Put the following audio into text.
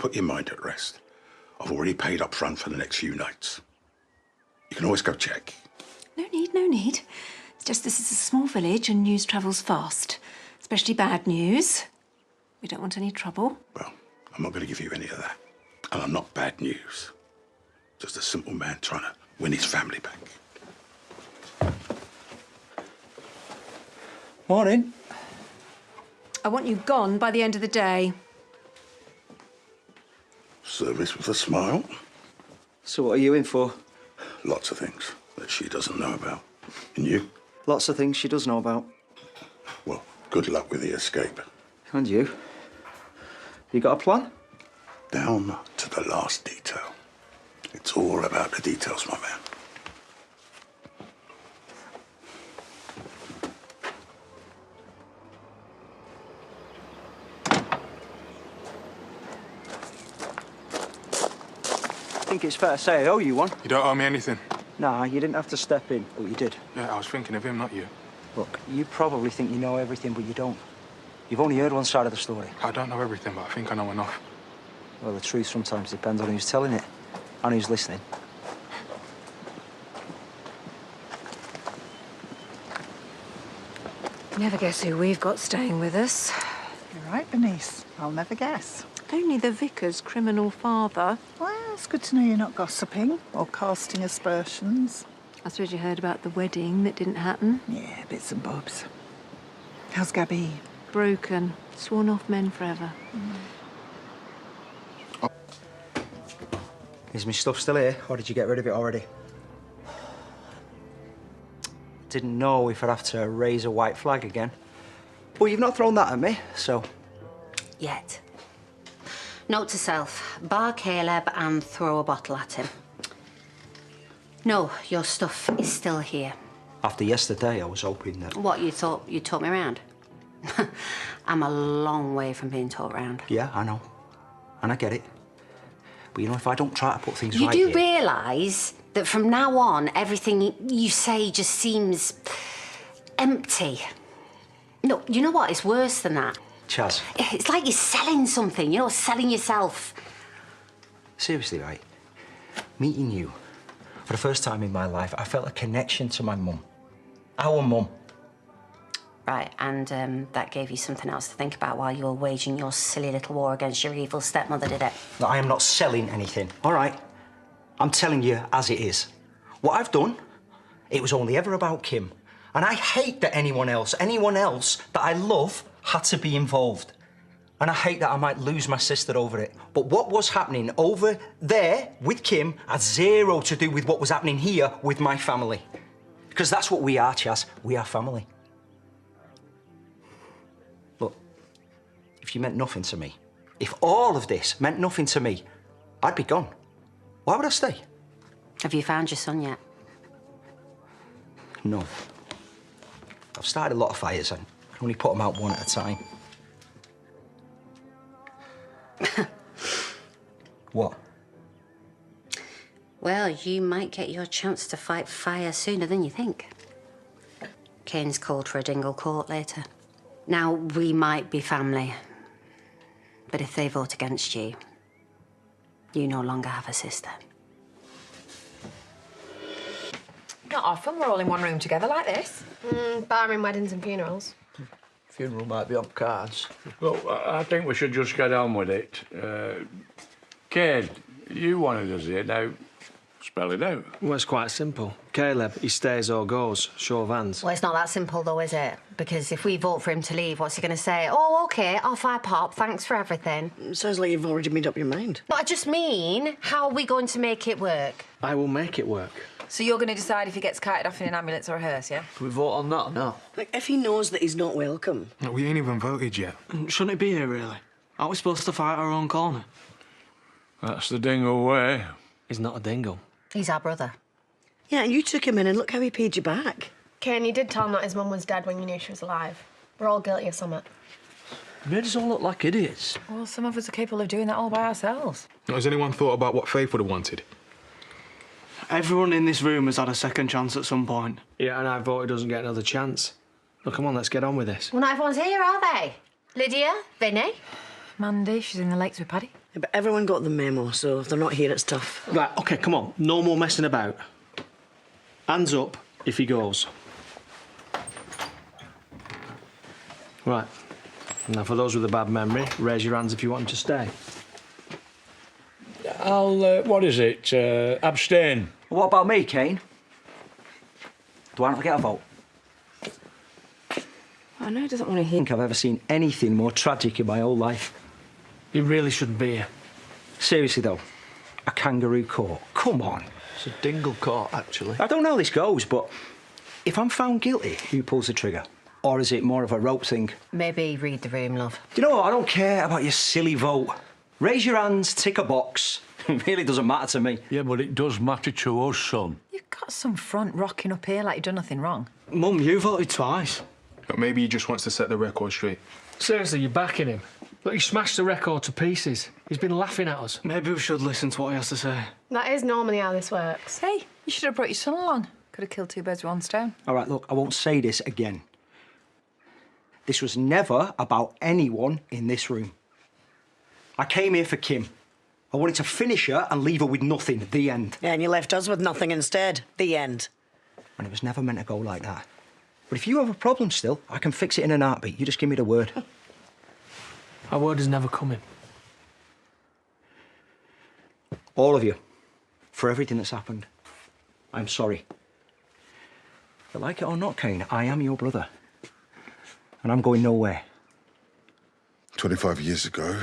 put your mind at rest. I've already paid up front for the next few nights. You can always go check. No need, no need. It's just this is a small village and news travels fast, especially bad news. We don't want any trouble. Well, I'm not going to give you any of that. And I'm not bad news. Just a simple man trying to win his family back. Morning. I want you gone by the end of the day. Service with a smile. So what are you in for? Lots of things that she doesn't know about. And you? Lots of things she does know about. Well, good luck with the escape. And you? You got a plan? Down to the last detail. It's all about the details, my man. I think it's fair to say I owe you one. You don't owe me anything. Nah, you didn't have to step in, but you did. Yeah, I was thinking of him, not you. Look, you probably think you know everything, but you don't. You've only heard one side of the story. I don't know everything, but I think I know enough. Well, the truth sometimes depends on who's telling it and who's listening. Never guess who we've got staying with us. You're right, Bernice. I'll never guess. Only the vicar's criminal father. Well, it's good to know you're not gossiping or casting aspersions. I suppose you heard about the wedding that didn't happen. Yeah, bits and bobs. How's Gabby? Broken. Sworn off men forever. Is my stuff still here, or did you get rid of it already? Didn't know if I'd have to raise a white flag again. Well, you've not thrown that at me, so... Yet. Note to self, bar Caleb and throw a bottle at him. No, your stuff is still here. After yesterday, I was hoping that... What, you thought you'd talk me around? I'm a long way from being talked around. Yeah, I know. And I get it. But, you know, if I don't try to put things You right do here... realise that from now on, everything you say just seems empty. No, you know what? It's worse than that. Chaz. It's like you're selling something, you know, selling yourself. Seriously, right? Meeting you, for the first time in my life, I felt a connection to my mum. Our mum. Right, and that gave you something else to think about while you were waging your silly little war against your evil stepmother, did it? No, I am not selling anything, all right? I'm telling you as it is. What I've done, it was only ever about Kim. And I hate that anyone else that I love had to be involved. And I hate that I might lose my sister over it. But what was happening over there with Kim had zero to do with what was happening here with my family. Because that's what we are, Chaz. We are family. Look, if you meant nothing to me, if all of this meant nothing to me, I'd be gone. Why would I stay? Have you found your son yet? No. I've started a lot of fires and I can only put them out one at a time. What? Well, you might get your chance to fight fire sooner than you think. Kane's called for a dingle court later. Now, we might be family, but if they vote against you, you no longer have a sister. Not often we're all in one room together like this. Barring weddings and funerals. Funeral might be on cards. Well, I think we should just get on with it. Kane, you wanted us here. Now, spell it out. Well, it's quite simple. Caleb, he stays or goes. Show of hands. Well, it's not that simple, though, is it? Because if we vote for him to leave, what's he going to say? Oh, OK, off I pop, thanks for everything. Sounds like you've already made up your mind. But I just mean, how are we going to make it work? I will make it work. So you're going to decide if he gets carted off in an ambulance or a hearse, yeah? Can we vote on that or no? Like, if he knows that he's not welcome. We ain't even voted yet. Shouldn't he be here, really? Aren't we supposed to fight our own corner? That's the dingle way. He's not a dingle. He's our brother. Yeah, and you took him in and look how he paid you back. Kane, you did tell him that his mum was dead when you knew she was alive. We're all guilty of something. He made us all look like idiots. Well, some of us are capable of doing that all by ourselves. Has anyone thought about what Faith would have wanted? Everyone in this room has had a second chance at some point. Yeah, and I vote he doesn't get another chance. Well, come on, let's get on with this. Well, not everyone's here, are they? Lydia? Vinny? Mandy, she's in the lakes with Paddy. Yeah, but everyone got the memo, so if they're not here, it's tough. Right, OK, come on. No more messing about. Hands up if he goes. Right. Now, for those with a bad memory, raise your hands if you want him to stay. I'll, what is it? Abstain. What about me, Kane? Do I not get a vote? I know he doesn't want to think I've ever seen anything more tragic in my whole life. You really shouldn't be here. Seriously, though, a kangaroo court. Come on. It's a dingle court, actually. I don't know how this goes, but if I'm found guilty, who pulls the trigger? Or is it more of a rope thing? Maybe read the room, love. Do you know what? I don't care about your silly vote. Raise your hands, tick a box. It really doesn't matter to me. Yeah, but it does matter to us, son. You've got some front rocking up here like you've done nothing wrong. Mum, you voted twice. But maybe he just wants to set the record straight. Seriously, you're backing him. Look, he smashed the record to pieces. He's been laughing at us. Maybe we should listen to what he has to say. That is normally how this works. Hey, you should have brought your son along. Could have killed two birds with one stone. All right, look, I won't say this again. This was never about anyone in this room. I came here for Kim. I wanted to finish her and leave her with nothing. The end. Yeah, and you left us with nothing instead. The end. And it was never meant to go like that. But if you have a problem still, I can fix it in an heartbeat. You just give me the word. Our word is never coming. All of you, for everything that's happened. I'm sorry. But like it or not, Kane, I am your brother. And I'm going nowhere. 25 years ago,